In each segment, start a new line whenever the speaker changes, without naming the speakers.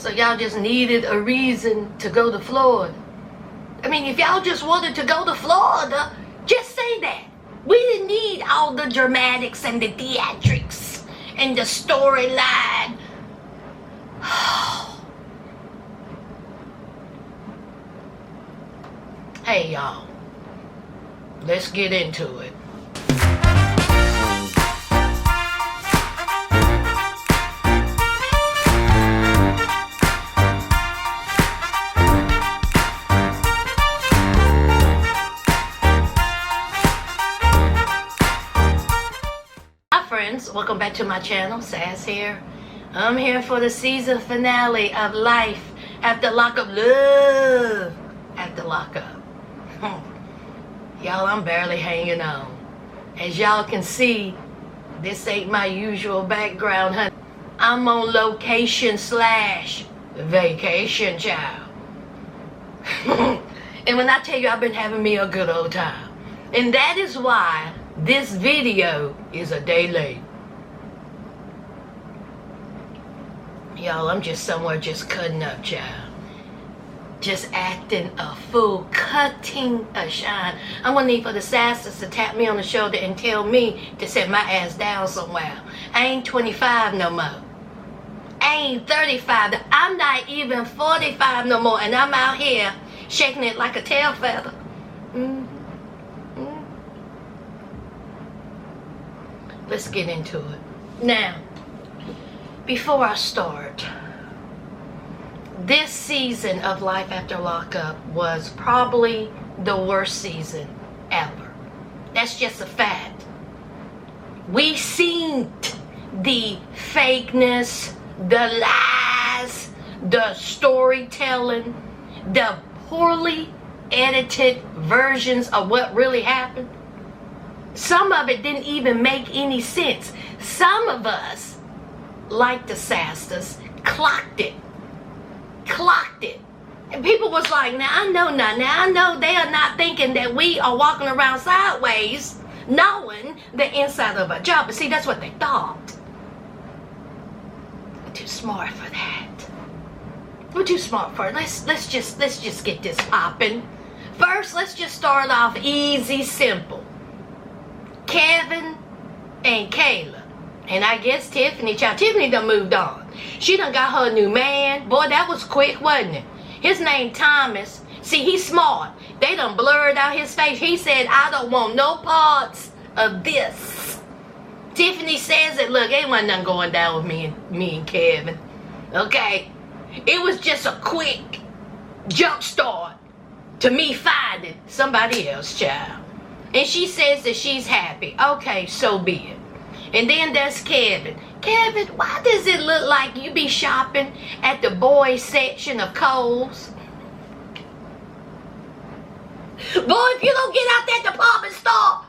So y'all just needed a reason to go to Florida. I mean, if y'all just wanted to go to Florida, just say that. We didn't need all the dramatics and the theatrics and the storyline. Hey y'all, let's get into it. Welcome back to my channel. Chaz here. I'm here for the season finale of Life After Lockup. Love After Lockup. Y'all, I'm barely hanging on. As y'all can see, this ain't my usual background, honey. I'm on location / vacation, child. And when I tell you I've been having me a good old time. And that is why this video is a day late. Y'all, I'm just somewhere just cutting up, child. Just acting a fool, cutting a shine. I'm gonna need for the Sassers to tap me on the shoulder and tell me to set my ass down somewhere. I ain't 25 no more. I ain't 35. I'm not even 45 no more, and I'm out here shaking it like a tail feather. Let's get into it. Now, before I start, this season of Life After Lockup was probably the worst season ever. That's just a fact. We seen the fakeness, the lies, the storytelling, the poorly edited versions of what really happened. Some of it didn't even make any sense. Some of us, like the Sastas, clocked it. And people was like, now I know they are not thinking that we are walking around sideways knowing the inside of our job. But see, that's what they thought. We're too smart for that. We're too smart for it. Let's just get this popping. First, let's just start off easy, simple. Kevin and Kayla. And I guess Tiffany, child. Tiffany done moved on. She done got her new man. Boy, that was quick, wasn't it? His name Thomas. See, he's smart. They done blurred out his face. He said, I don't want no parts of this. Tiffany says it. Look, ain't nothing going down with me and Kevin. Okay? It was just a quick jump start to me finding somebody else, child. And she says that she's happy. Okay, so be it. And then there's Kevin. Kevin, why does it look like you be shopping at the boys section of Kohl's? Boy, if you don't get out that department store,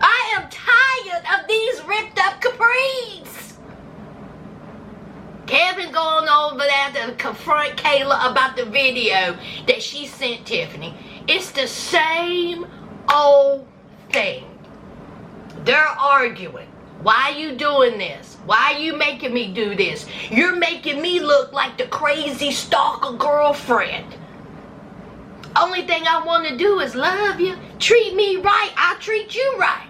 I am tired of these ripped up capris. Kevin going over there to confront Kayla about the video that she sent Tiffany. It's the same old thing. They're arguing. Why you doing this? Why you making me do this? You're making me look like the crazy stalker girlfriend. Only thing I want to do is love you. Treat me right. I'll treat you right.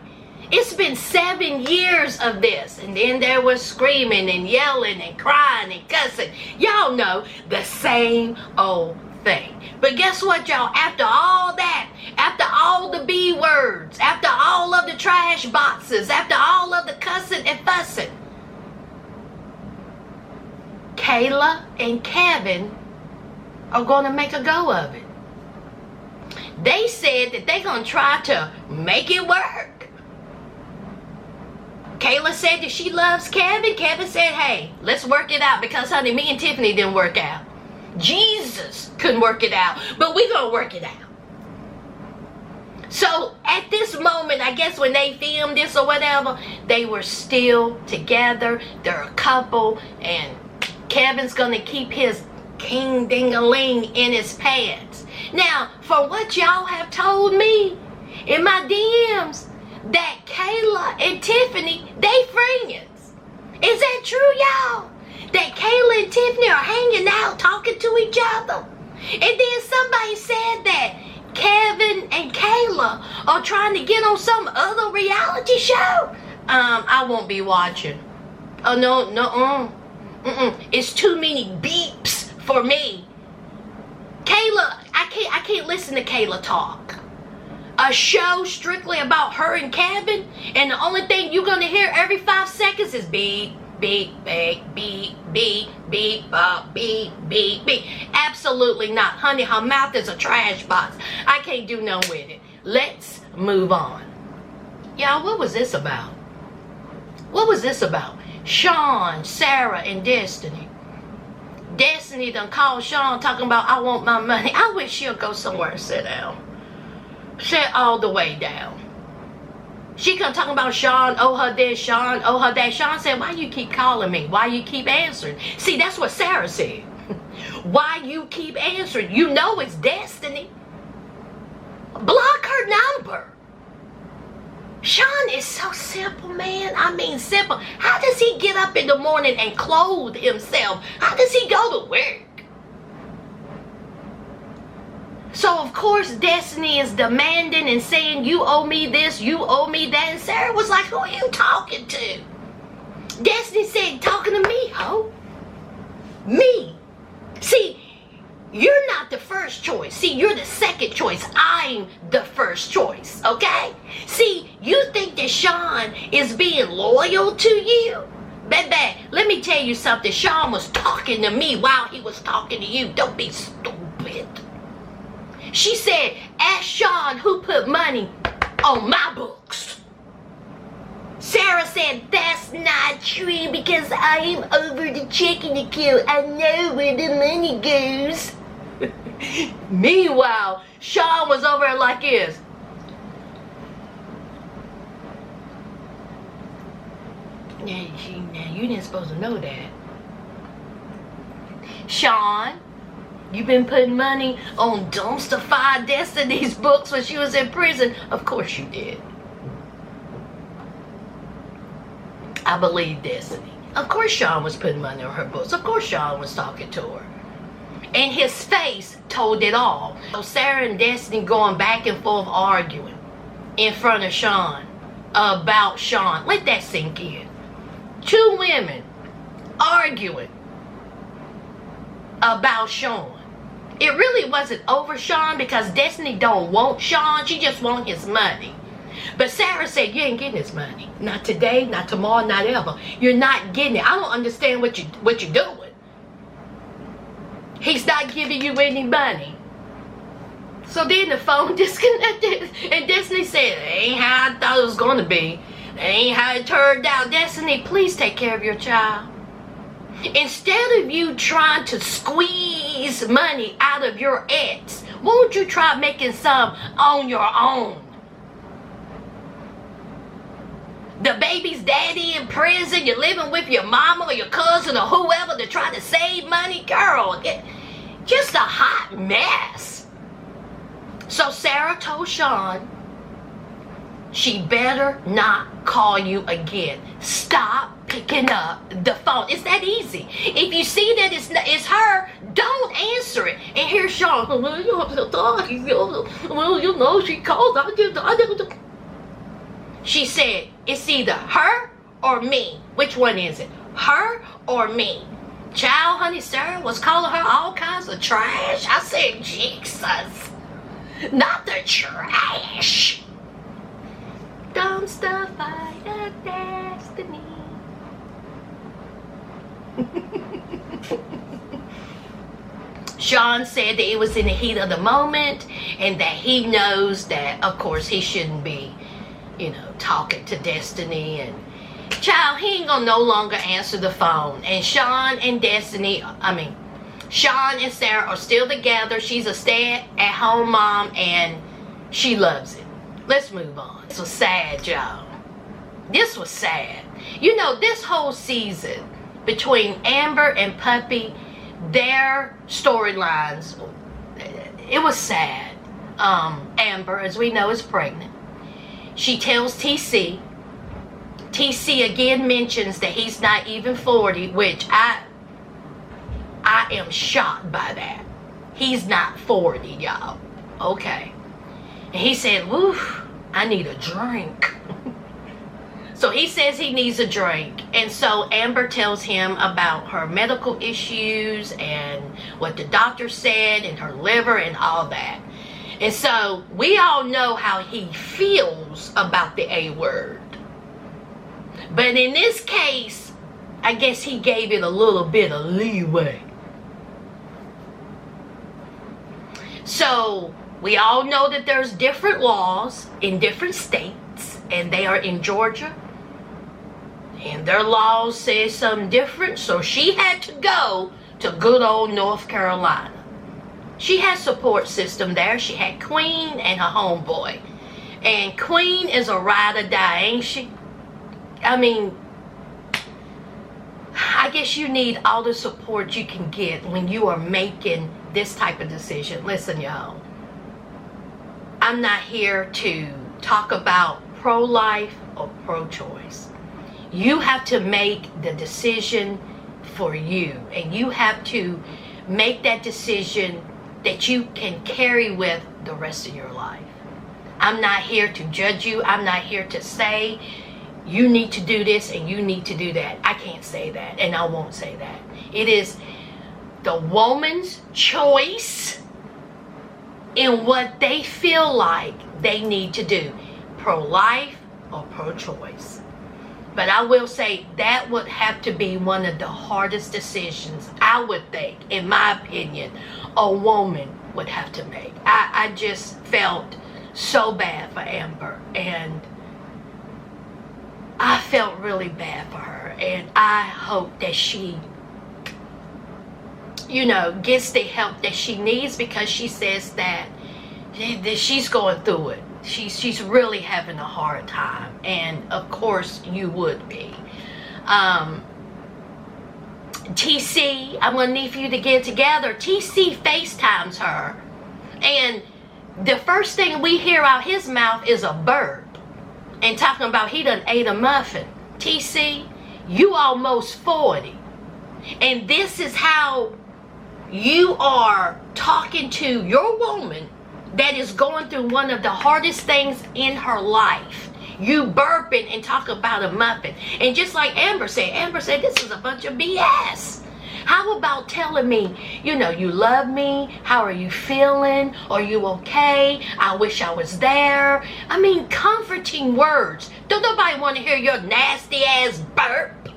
It's been 7 years of this. And then there was screaming and yelling and crying and cussing. Y'all know the same old thing. But guess what, y'all? After all that, after all the B words, after all of the trash boxes, after all of the cussing and fussing, Kayla and Kevin are going to make a go of it. They said that they're going to try to make it work. Kayla said that she loves Kevin. Kevin said, hey, let's work it out because, honey, me and Tiffany didn't work out. Jesus couldn't work it out, but we're going to work it out. So at this moment, I guess when they filmed this or whatever, they were still together. They're a couple, and Kevin's going to keep his king ding-a-ling in his pants. Now, for what y'all have told me in my DMs, that Kayla and Tiffany, they friends. Is that true, y'all? That Kayla and and Tiffany are hanging out, talking to each other. And then somebody said that Kevin and Kayla are trying to get on some other reality show. I won't be watching. Oh, no. It's too many beeps for me. Kayla, I can't listen to Kayla talk. A show strictly about her and Kevin, and the only thing you're gonna hear every 5 seconds is beep, beep, beep, beep, beep, beep, beep, beep, beep. Absolutely not. Honey, her mouth is a trash box. I can't do no with it. Let's move on. Y'all, what was this about? What was this about? Sean, Sarah, and Destiny. Destiny done called Sean talking about, I want my money. I wish she'll go somewhere and sit down. Sit all the way down. She come talking about Sean, oh her this, Sean, oh her that. Sean said, why you keep calling me? Why you keep answering? See, that's what Sarah said. Why you keep answering? You know it's Destiny. Block her number. Sean is so simple, man. I mean simple. How does he get up in the morning and clothe himself? How does he go to work? So, of course, Destiny is demanding and saying, you owe me this, you owe me that. And Sarah was like, who are you talking to? Destiny said, talking to me, ho. Me. See, you're not the first choice. See, you're the second choice. I'm the first choice, okay? See, you think that Sean is being loyal to you? Baby, let me tell you something. Sean was talking to me while he was talking to you. Don't be stupid. She said, ask Sean who put money on my books. Sarah said, that's not true because I am over the checking account. I know where the money goes. Meanwhile, Sean was over there like this. Now, you didn't supposed to know that. Sean, you been putting money on dumpster fire Destiny's books when she was in prison. Of course you did. I believe Destiny. Of course Sean was putting money on her books. Of course Sean was talking to her. And his face told it all. So Sarah and Destiny going back and forth arguing in front of Sean about Sean. Let that sink in. 2 women arguing about Sean. It really wasn't over Sean because Destiny don't want Sean. She just want his money. But Sarah said, you ain't getting his money. Not today, not tomorrow, not ever. You're not getting it. I don't understand what you're doing. He's not giving you any money. So then the phone disconnected. And Destiny said, that ain't how I thought it was going to be. That ain't how it turned out. Destiny, please take care of your child. Instead of you trying to squeeze money out of your ex, won't you try making some on your own? The baby's daddy in prison, you're living with your mama or your cousin or whoever to try to save money. Girl, just a hot mess. So Sarah told Sean, she better not call you again. Stop picking up the phone. It's that easy. If you see that it's her, don't answer it. And here's Sean. Well, you know, she called. She said, it's either her or me. Which one is it? Her or me? Child, honey, Sarah was calling her all kinds of trash. I said, Jesus. Not the trash. Dumpster fire Destiny. Sean said that it was in the heat of the moment and that he knows that, of course, he shouldn't be, talking to Destiny. And child, he ain't gonna no longer answer the phone. And Sean and Sarah are still together. She's a stay-at-home mom and she loves it. Let's move on. This was sad, y'all. This was sad. This whole season between Amber and Puppy, their storylines, it was sad. Amber, as we know, is pregnant. She tells TC. TC again mentions that he's not even 40, which I am shocked by that. He's not 40, y'all. Okay. And he said, woof, I need a drink. So he says he needs a drink. And so Amber tells him about her medical issues and what the doctor said and her liver and all that. And so we all know how he feels about the A word. But in this case, I guess he gave it a little bit of leeway. So we all know that there's different laws in different states, and they are in Georgia. And their laws say something different, so she had to go to good old North Carolina. She had support system there. She had Queen and her homeboy. And Queen is a ride or die, ain't she? I mean, I guess you need all the support you can get when you are making this type of decision. Listen, y'all. I'm not here to talk about pro-life or pro-choice. You have to make the decision for you. And you have to make that decision that you can carry with the rest of your life. I'm not here to judge you. I'm not here to say you need to do this and you need to do that. I can't say that, and I won't say that. It is the woman's choice in what they feel like they need to do. Pro-life or pro-choice. But I will say that would have to be one of the hardest decisions, I would think, in my opinion, a woman would have to make. I just felt so bad for Amber, and I felt really bad for her, and I hope that she, you know, gets the help that she needs, because she says that she's going through it. She's really having a hard time, and of course you would be. TC, I'm gonna need for you to get together. TC FaceTimes her, and the first thing we hear out his mouth is a burp, and talking about he done ate a muffin. TC, you almost 40, and this is how you are talking to your woman that is going through one of the hardest things in her life. You burping and talk about a muffin. And just like Amber said, this is a bunch of BS. How about telling me, you know, you love me? How are you feeling? Are you okay? I wish I was there. I mean, comforting words. Don't nobody want to hear your nasty ass burp.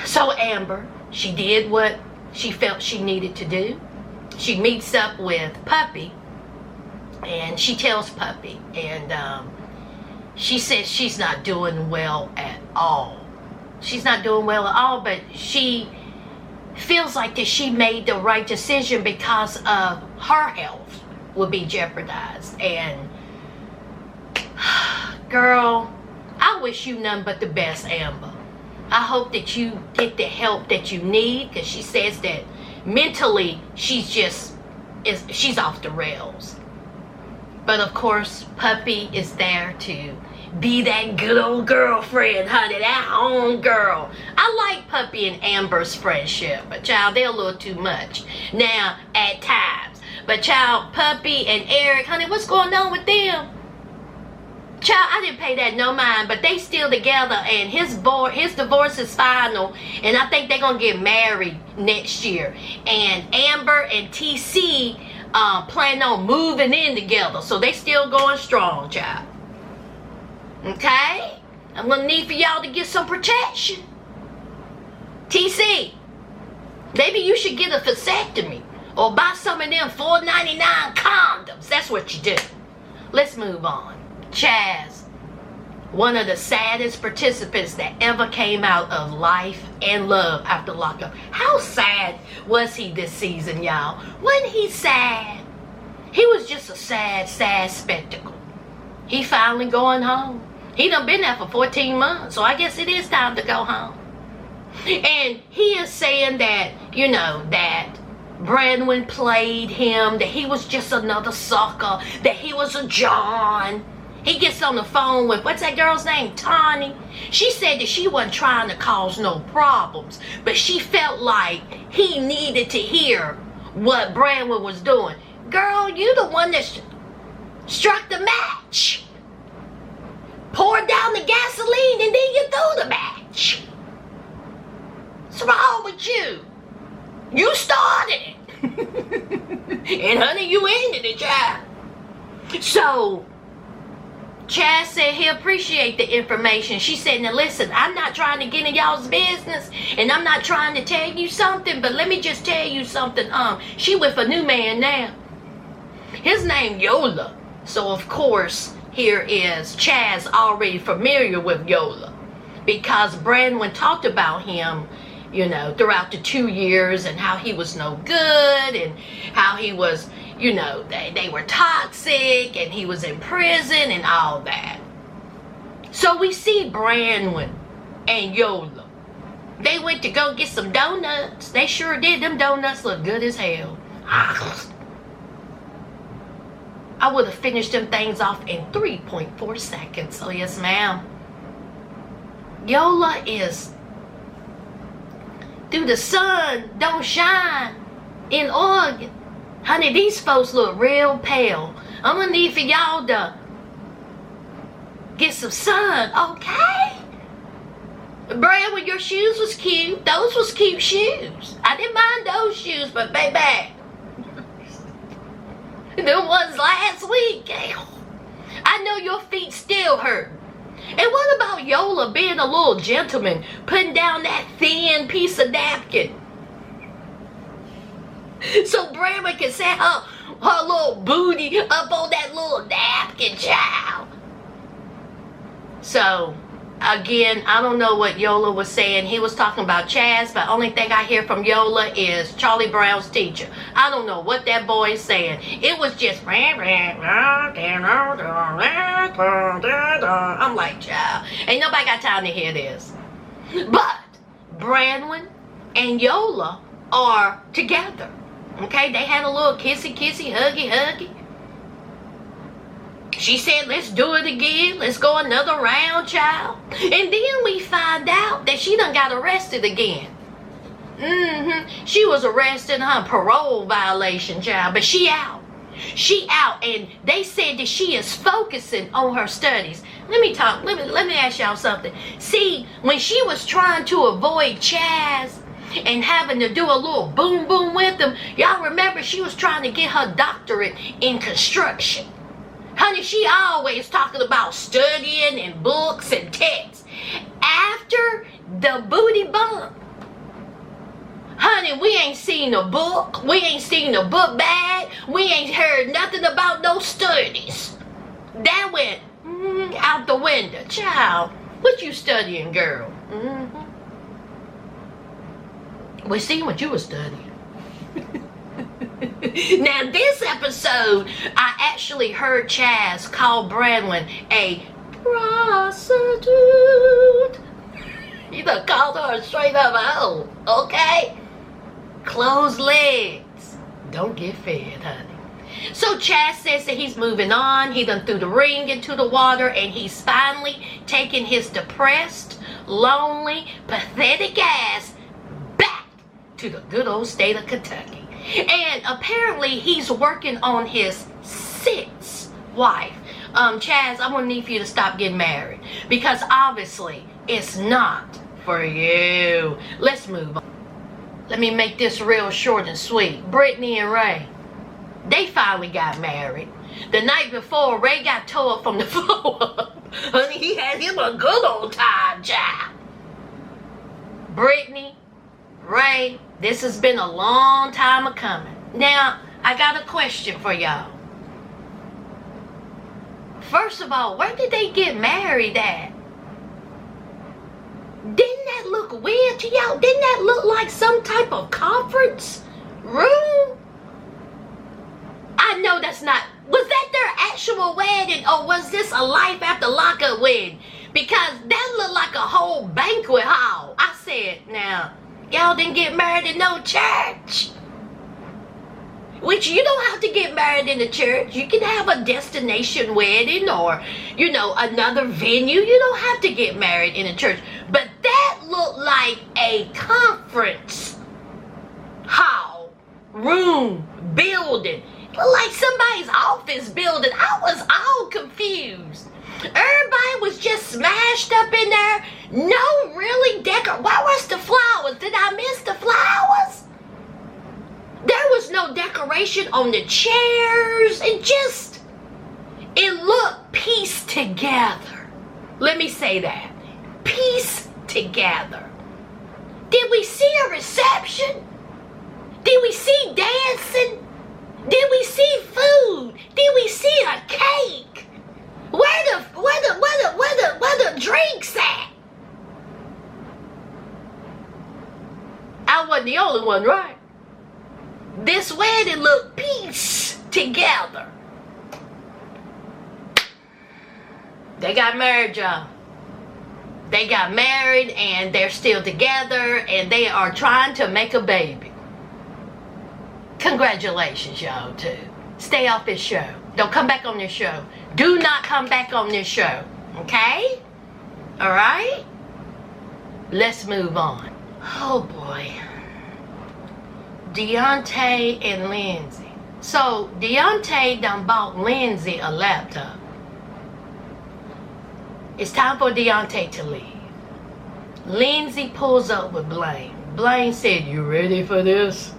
So Amber, she did what she felt she needed to do. She meets up with Puppy, and she tells Puppy, and she says she's not doing well at all. She's not doing well at all, but she feels like that she made the right decision because of her health will be jeopardized. And girl, I wish you none but the best, Amber. I hope that you get the help that you need, because she says that mentally she's off the rails. But of course, Puppy is there to be that good old girlfriend, honey, that home girl. I like Puppy and Amber's friendship, but child, they're a little too much now at times. But child, Puppy and Eric, honey, what's going on with them? Child, I didn't pay that no mind, but they still together, and his divorce is final, and I think they're gonna get married next year. And Amber and TC plan on moving in together, so they still going strong, child. Okay? I'm gonna need for y'all to get some protection. TC, maybe you should get a vasectomy or buy some of them $4.99 condoms. That's what you do. Let's move on. Chaz, one of the saddest participants that ever came out of Life and Love after Lockup. How sad was he this season, y'all? Wasn't he sad? He was just a sad, sad spectacle. He finally going home. He done been there for 14 months, so I guess it is time to go home. And he is saying that, you know, that Brandon played him, that he was just another sucker, that he was a John. He gets on the phone with, what's that girl's name? Tawny. She said that she wasn't trying to cause no problems, but she felt like he needed to hear what Brandon was doing. Girl, you the one that struck the match. Poured down the gasoline and then you threw the match. What's wrong with you? You started it. And honey, you ended it, child. So, Chaz said he appreciate the information. She said, now listen, I'm not trying to get in y'all's business, and I'm not trying to tell you something, but let me just tell you something. She with a new man now. His name Yola. So of course, here is Chaz already familiar with Yola, because Brandon talked about him, you know, throughout the 2 years, and how he was no good, and how he was, you know, they were toxic, and he was in prison and all that. So we see Brandon and Yola. They went to go get some donuts. They sure did. Them donuts look good as hell. I would have finished them things off in 3.4 seconds. So yes, ma'am. Yola is, through the sun don't shine in Oregon. Honey, these folks look real pale. I'm gonna need for y'all to get some sun, okay? Brandon, your shoes was cute. Those was cute shoes. I didn't mind those shoes, but baby, them ones last week. I know your feet still hurt. And what about Yola being a little gentleman, putting down that thin piece of napkin, so Brandon can set her little booty up on that little napkin, child? So, again, I don't know what Yola was saying. He was talking about Chaz, but only thing I hear from Yola is Charlie Brown's teacher. I don't know what that boy is saying. It was just, I'm like, child, ain't nobody got time to hear this. But Brandon and Yola are together. Okay, they had a little kissy, huggy. She said, let's do it again. Let's go another round, child. And then we find out that she done got arrested again. She was arrested on parole violation, child. But she out. She out. And they said that she is focusing on her studies. Let me ask y'all something. See, when she was trying to avoid Chaz and having to do a little boom boom with him, y'all remember she was trying to get her doctorate in construction. Honey, she always talking about studying and books and texts. After the booty bump, honey, we ain't seen a book. We ain't seen a book bag. We ain't heard nothing about no studies. That went out the window. Child, what you studying, girl? We seen what you was studying. Now, this episode, I actually heard Chaz call Brandon a prostitute. He done called her a straight up hoe, okay? Closed legs don't get fed, honey. So Chaz says that he's moving on. He done threw the ring into the water, and he's finally taking his depressed, lonely, pathetic ass back to the good old state of Kentucky. And apparently he's working on his 6th wife. Chaz, I'm gonna need for you to stop getting married, because obviously it's not for you. Let's move on. Let me make this real short and sweet. Brittany and Ray, they finally got married. The night before, Ray got tore up from the floor up. Honey, he had him a good old time, child. Brittany, Ray, this has been a long time a coming. Now, I got a question for y'all. First of all, where did they get married at? Didn't that look weird to y'all? Didn't that look like some type of conference room? I know that's not. Was that their actual wedding, or was this a life after lockup wedding? Because that looked like a whole banquet hall. I said, now, y'all didn't get married in no church. which you don't have to get married in the church. You can have a destination wedding or, you know, another venue. You don't have to get married in a church. But that looked like a conference hall, room, building. It looked like somebody's office building. I was all confused. Everybody was just smashed up in there. No really Where was the flowers? Did I miss the flowers? There was no decoration on the chairs. It looked pieced together. Let me say that. Pieced together. Did we see a reception? Did we see dancing? Did we see food? Did we see a cake? Where the drinks at? I wasn't the only one, right? This wedding looked pieced together. They got married, y'all. They got married and they're still together and they are trying to make a baby. Congratulations, y'all, too. Stay off this show. Don't come back on this show. Do not come back on this show. Okay? Alright? Let's move on. Oh, boy. Deontay and Lindsey. So, Deontay done bought Lindsey a laptop. It's time for Deontay to leave. Lindsey pulls up with Blaine. Blaine said, "You ready for this?"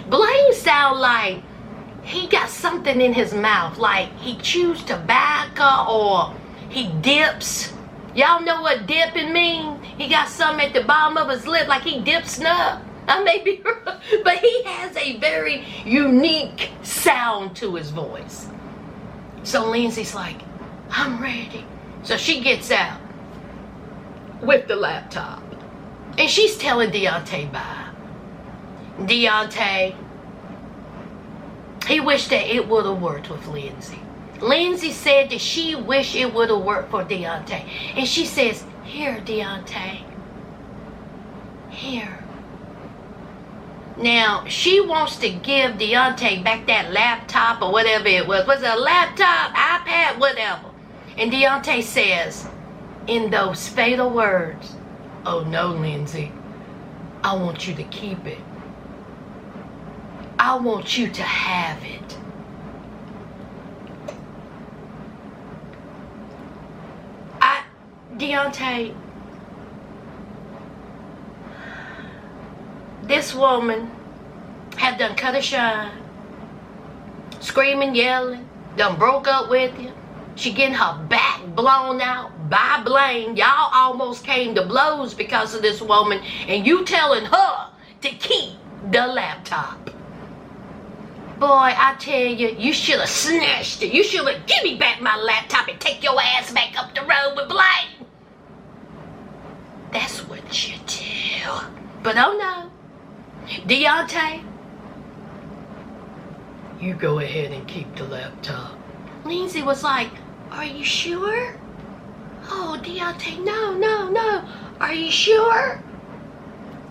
Blaine sound like he got something in his mouth, like he chews tobacco or he dips. Y'all know what dipping mean? He got something at the bottom of his lip, like he dips snuff. I may be wrong, but he has a very unique sound to his voice. So Lindsey's like, "I'm ready." So she gets out with the laptop. And she's telling Deontay bye. Deontay, he wished that it would have worked with Lindsey. Lindsey said that she wished it would have worked for Deontay. And she says, "Here, Deontay. Here." Now, she wants to give Deontay back that laptop or whatever it was. Was it a laptop, iPad, whatever? And Deontay says, in those fatal words, "Oh no, Lindsey, I want you to keep it. I want you to have it." Deontay, this woman have done cut a shine, screaming, yelling, done broke up with you. She getting her back blown out by Blaine. Y'all almost came to blows because of this woman, and you telling her to keep the laptop. Boy, I tell you, you should have snatched it. You should have give me back my laptop and take your ass back up the road with Blaine. That's what you do. But oh no. Deontay, you go ahead and keep the laptop. Lindsey was like, "Are you sure?" "Oh, Deontay, no. Are you sure?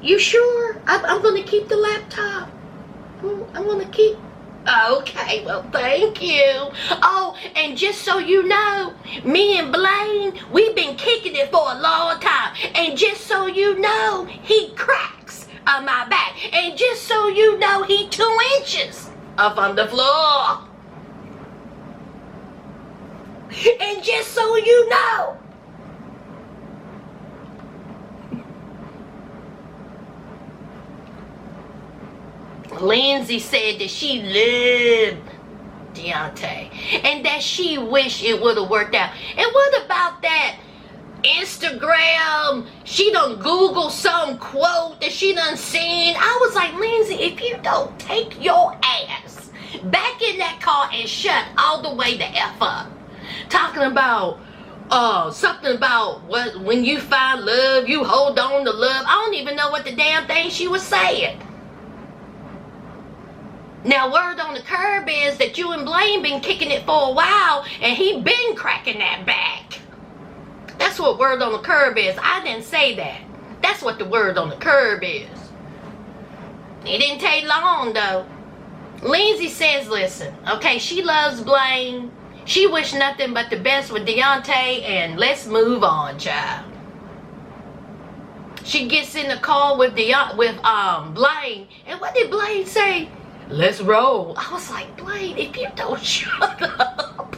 You sure? I'm going to keep the laptop. I'm going to keep... Okay, well, thank you. Oh, and just so you know, me and Blaine, we've been kicking it for a long time. And just so you know, he cracks on my back. And just so you know, he 2 inches up on the floor. And just so you know, Lindsey said that she loved Deontay and that she wished it would have worked out. And what about that Instagram? She done Google some quote that she done seen. I was like, Lindsey, if you don't take your ass back in that car and shut all the way the F up. Talking about something about when you find love, you hold on to love. I don't even know what the damn thing she was saying. Now, word on the curb is that you and Blaine been kicking it for a while, and he been cracking that back. That's what word on the curb is. I didn't say that. That's what the word on the curb is. It didn't take long, though. Lindsey says, listen, okay, she loves Blaine. She wished nothing but the best with Deontay, and let's move on, child. She gets in the car with Blaine, and what did Blaine say? Let's roll. I was like, Blaine, if you don't shut up.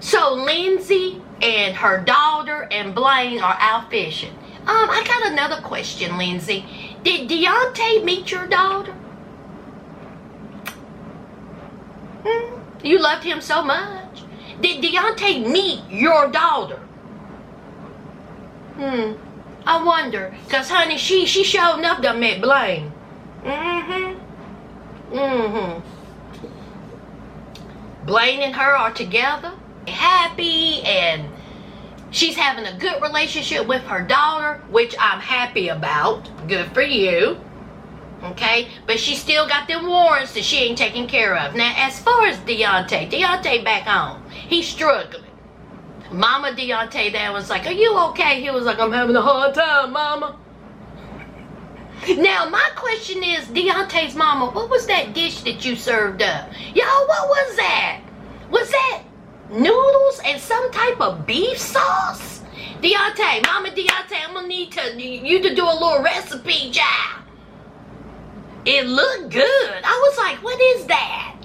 So Lindsey and her daughter and Blaine are out fishing. I got another question, Lindsey. Did Deontay meet your daughter? You loved him so much. Did Deontay meet your daughter? I wonder. Because, honey, she sure enough done met Blaine. Blaine and her are together, happy, and she's having a good relationship with her daughter, which I'm happy about. Good for you. Okay? But she still got them warrants that she ain't taking care of. Now, as far as Deontay back home. He's struggling. Mama Deontay there was like, are you okay? He was like, I'm having a hard time, Mama. Now, my question is, Deontay's mama, what was that dish that you served up? Y'all, what was that? Was that noodles and some type of beef sauce? Deontay, Mama Deontay, I'm gonna need you to do a little recipe, child. It looked good. I was like, what is that?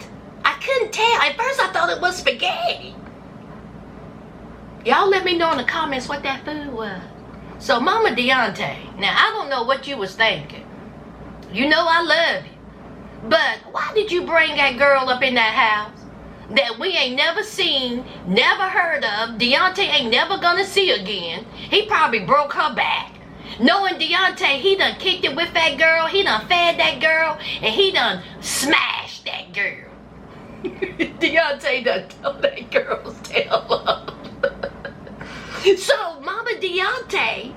I couldn't tell. At first, I thought it was spaghetti. Y'all let me know in the comments what that food was. So, Mama Deontay, now, I don't know what you was thinking. You know I love you. But why did you bring that girl up in that house that we ain't never seen, never heard of, Deontay ain't never gonna see again? He probably broke her back. Knowing Deontay, he done kicked it with that girl, he done fed that girl, and he done smashed that girl. Deontay done tore that girl's tail up. So, Mama Deontay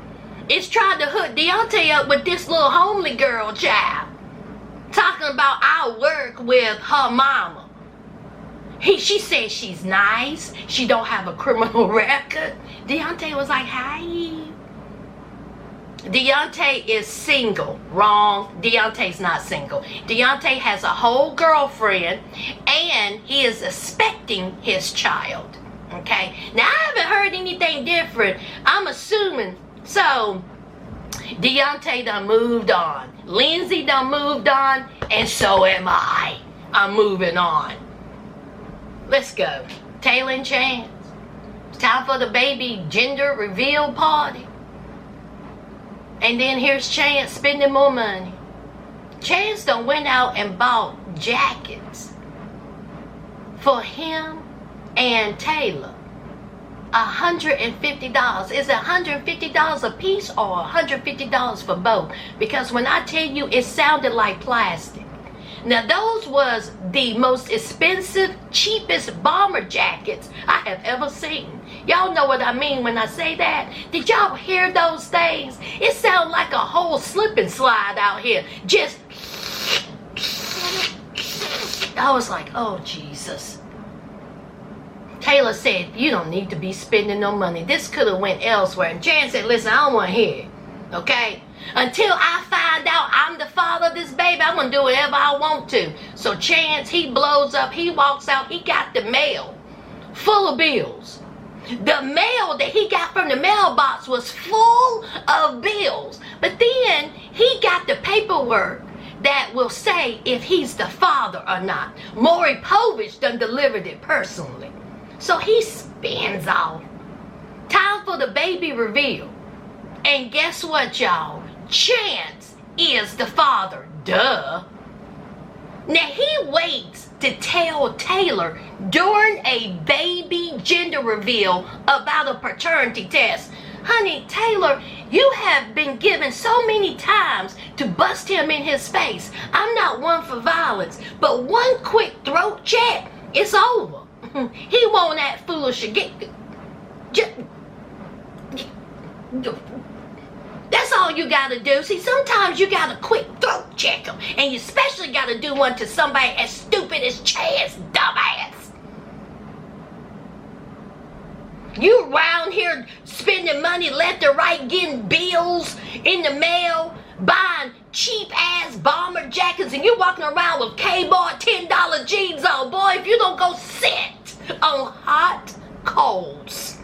is trying to hook Deontay up with this little homely girl child. Talking about I'll work with her mama. She says she's nice. She don't have a criminal record. Deontay was like, hi. Deontay is single. Wrong. Deontay's not single. Deontay has a whole girlfriend, and he is expecting his child. Okay? Now, I haven't heard anything different. I'm assuming. So, Deontay done moved on. Lindsey done moved on. And so am I. I'm moving on. Let's go. Taylor and Chance. It's time for the baby gender reveal party. And then here's Chance spending more money. Chance done went out and bought jackets for him and Taylor. $150. Is it $150 a piece or $150 for both? Because when I tell you, it sounded like plastic. Now, those was the most expensive, cheapest bomber jackets I have ever seen. Y'all know what I mean when I say that. Did y'all hear those things? It sounded like a whole slip and slide out here. Just, I was like, oh, Jesus. Taylor said, you don't need to be spending no money. This could have went elsewhere. And Chance said, listen, I don't want to hear it. Okay? Until I find out I'm the father of this baby, I'm going to do whatever I want to. So Chance, he blows up. He walks out. He got the mail full of bills. The mail that he got from the mailbox was full of bills. But then he got the paperwork that will say if he's the father or not. Maury Povich done delivered it personally. So he spins off. Time for the baby reveal. And guess what, y'all? Chance is the father. Duh. Now he waits to tell Taylor during a baby gender reveal about a paternity test. Honey, Taylor, you have been given so many times to bust him in his face. I'm not one for violence, but one quick throat check, it's over. He won't act foolish again. That's all you gotta do. See, sometimes you gotta quick throat check them. And you especially gotta do one to somebody as stupid as Chaz, dumbass. You around here spending money left and right, getting bills in the mail. buying cheap-ass bomber jackets and you walking around with K-Bar $10 jeans on. Boy, if you don't go sit on hot coals.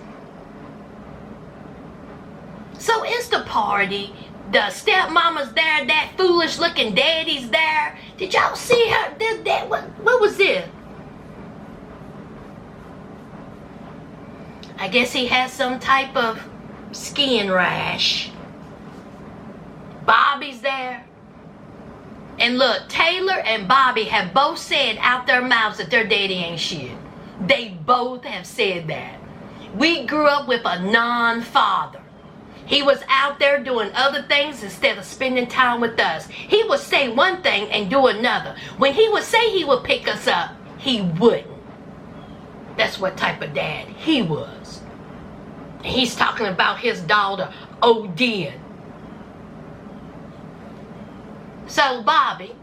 So it's the party. The stepmama's there. That foolish-looking daddy's there. Did y'all see her? What was this? I guess he has some type of skin rash. Bobby's there. And look, Taylor and Bobby have both said out their mouths that their daddy ain't shit. They both have said that. We grew up with a non-father. He was out there doing other things instead of spending time with us. He would say one thing and do another. When he would say he would pick us up, he wouldn't. That's what type of dad he was. He's talking about his daughter ODing. So Bobby,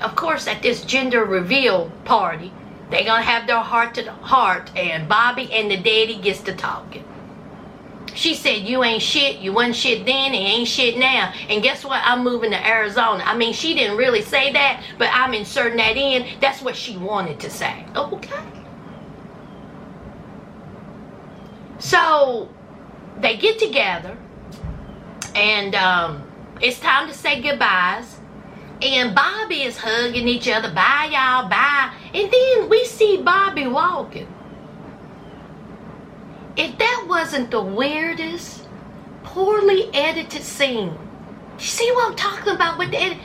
of course, at this gender reveal party, they're going to have their heart to heart, and Bobby and the daddy gets to talking. She said, you ain't shit, you wasn't shit then, and ain't shit now. And guess what? I'm moving to Arizona. I mean, she didn't really say that, but I'm inserting that in. That's what she wanted to say. Okay. So, they get together, and it's time to say goodbyes. And Bobby is hugging each other. Bye, y'all, bye. And then we see Bobby walking. If that wasn't the weirdest, poorly edited scene. You see what I'm talking about with the edit?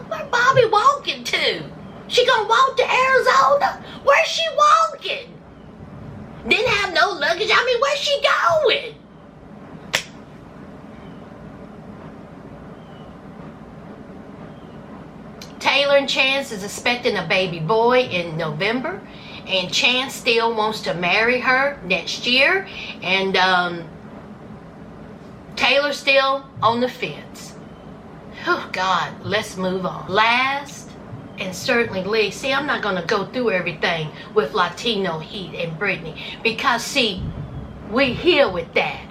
Where Bobby walking to? She gonna walk to Arizona? Where's she walking? Didn't have no luggage. I mean, where's she going? Taylor and Chance is expecting a baby boy in November, and Chance still wants to marry her next year, and Taylor's still on the fence. Oh God, let's move on. Last and certainly least, see, I'm not going to go through everything with Latino Heat and Brittany, because see, we here with that.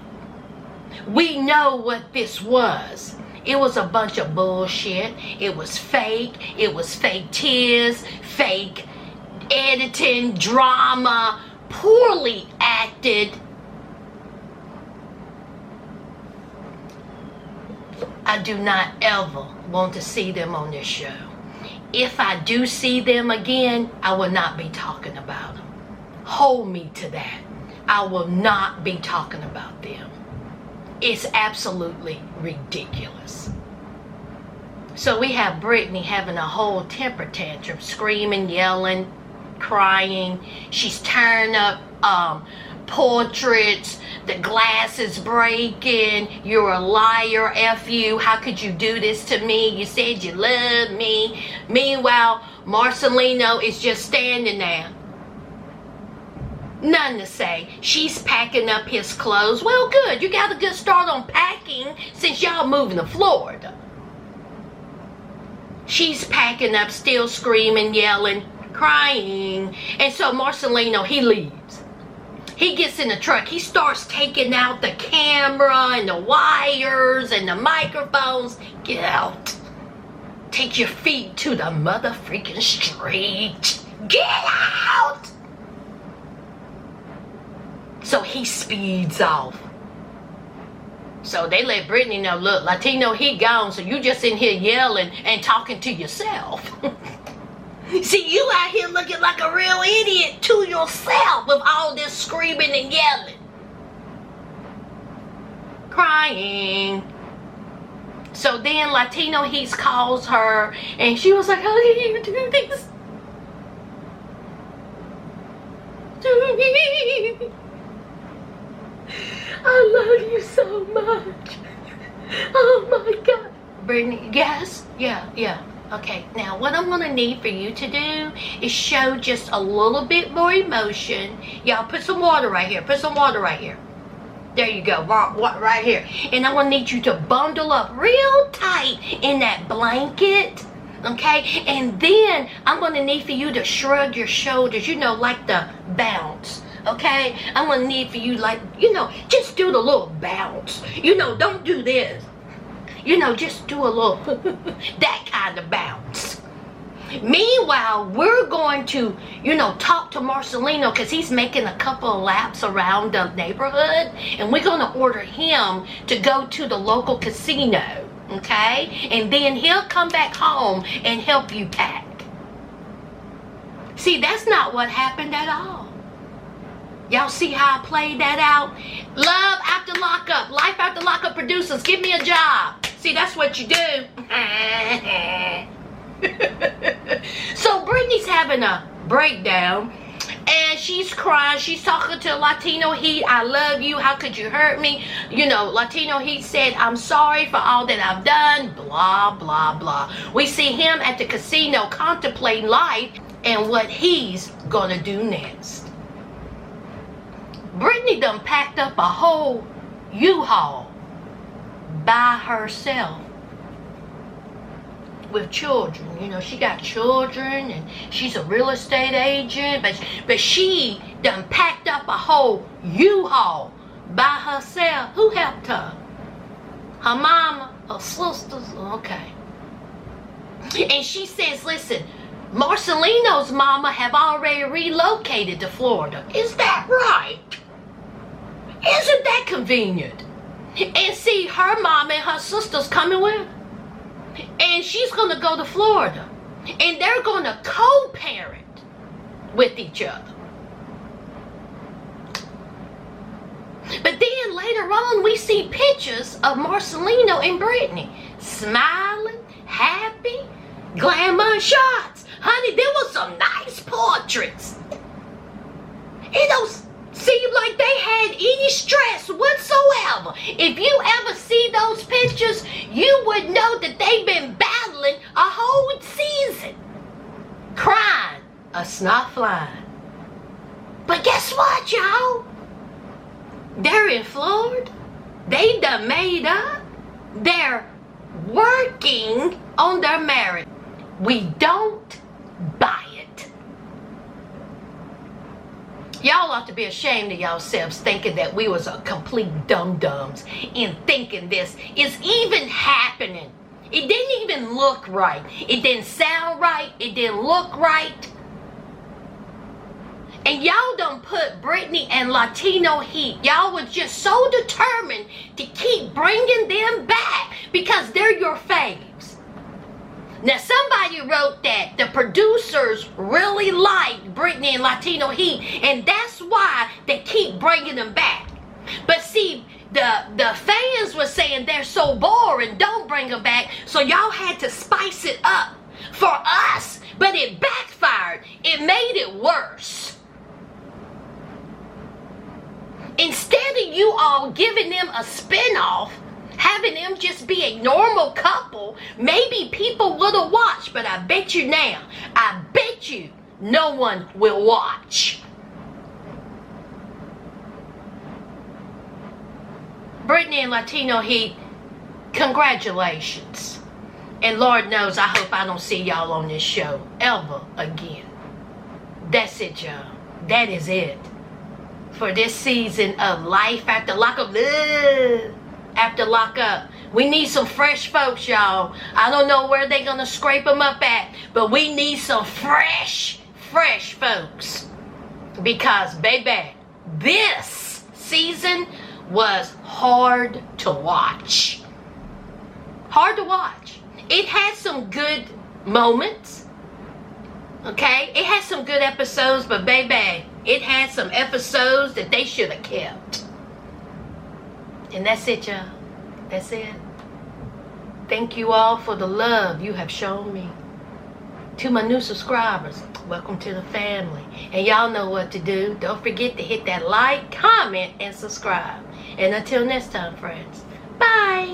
We know what this was. It was a bunch of bullshit. It was fake. It was fake tears, fake editing, drama, poorly acted. I do not ever want to see them on this show. If I do see them again, I will not be talking about them. Hold me to that. I will not be talking about them. It's absolutely ridiculous. So we have Brittany having a whole temper tantrum, screaming, yelling, crying. She's tearing up portraits. The glass is breaking. You're a liar, F you. How could you do this to me? You said you loved me. Meanwhile, Marcelino is just standing there. Nothing to say. She's packing up his clothes. Well, good. You got a good start on packing since y'all moving to Florida. She's packing up, still screaming, yelling, crying. And so Marcelino, he leaves. He gets in the truck. He starts taking out the camera and the wires and the microphones. Get out. Take your feet to the mother freaking street. Get out! So he speeds off. So they let Brittany know, look, Latino, he gone, so you just in here yelling and talking to yourself. See, you out here looking like a real idiot to yourself with all this screaming and yelling. Crying. So then Latino Heat calls her, and she was like, how did you do this to me? I love you so much. Oh my God. Brittany, yes? Yeah. Okay, now what I'm going to need for you to do is show just a little bit more emotion. Y'all put some water right here. Put some water right here. There you go. Right here. And I'm going to need you to bundle up real tight in that blanket. Okay? And then I'm going to need for you to shrug your shoulders. You know, like the bounce. Okay? I'm going to need for you, like, you know, just do the little bounce. You know, don't do this. just do a little that kind of bounce. Meanwhile, we're going to, talk to Marcelino because he's making a couple of laps around the neighborhood, and we're going to order him to go to the local casino, okay? And then he'll come back home and help you pack. See, that's not what happened at all. Y'all see how I played that out? Love after lockup, life after lockup producers, give me a job. See, that's what you do. So Brittany's having a breakdown and she's crying. She's talking to Latino Heat. I love you. How could you hurt me? Latino Heat said, I'm sorry for all that I've done. Blah, blah, blah. We see him at the casino contemplating life and what he's gonna do next. Brittany done packed up a whole U-Haul by herself with children. She got children and she's a real estate agent, but she done packed up a whole U-Haul by herself. Who helped her? Her mama, her sisters? Okay. And she says, listen, Marcelino's mama have already relocated to Florida. Is that right? Isn't that convenient? And see, her mama and her sisters coming with her. And she's going to go to Florida. And they're going to co-parent with each other. But then later on, we see pictures of Marcelino and Brittany smiling, happy, glamour shots. Honey, there was some nice portraits. It don't seem like they had any stress whatsoever. If you ever see those pictures, you would know that they've been battling a whole season. Crying, a snot flying. But guess what, y'all? They're in Florida. They done made up. They're working on their marriage. We don't buy it. Y'all ought to be ashamed of yourselves thinking that we was a complete dum-dums in thinking this is even happening. It didn't even look right. It didn't sound right. It didn't look right. And y'all done put Brittany and Latino Heat. Y'all was just so determined to keep bringing them back because they're your faves. Now, somebody wrote that the producers really liked Brittany and Latino Heat, and that's why they keep bringing them back. But see, the fans were saying they're so boring, don't bring them back, so y'all had to spice it up for us, but it backfired. It made it worse. Instead of you all giving them a spinoff, having them just be a normal couple, maybe people would have watched, but I bet you no one will watch. Brittany and Latino Heat, congratulations. And Lord knows, I hope I don't see y'all on this show ever again. That's it, y'all. That is it. For this season of Life After Lockup. After Lockup. We need some fresh folks, y'all. I don't know where they're going to scrape them up at, but we need some fresh folks. Because, baby, this season was hard to watch. Hard to watch. It had some good moments. Okay? It had some good episodes, but baby, it had some episodes that they should have kept. And that's it, y'all. That's it. Thank you all for the love you have shown me. To my new subscribers, welcome to the family. And y'all know what to do. Don't forget to hit that like, comment, and subscribe. And until next time, friends, bye.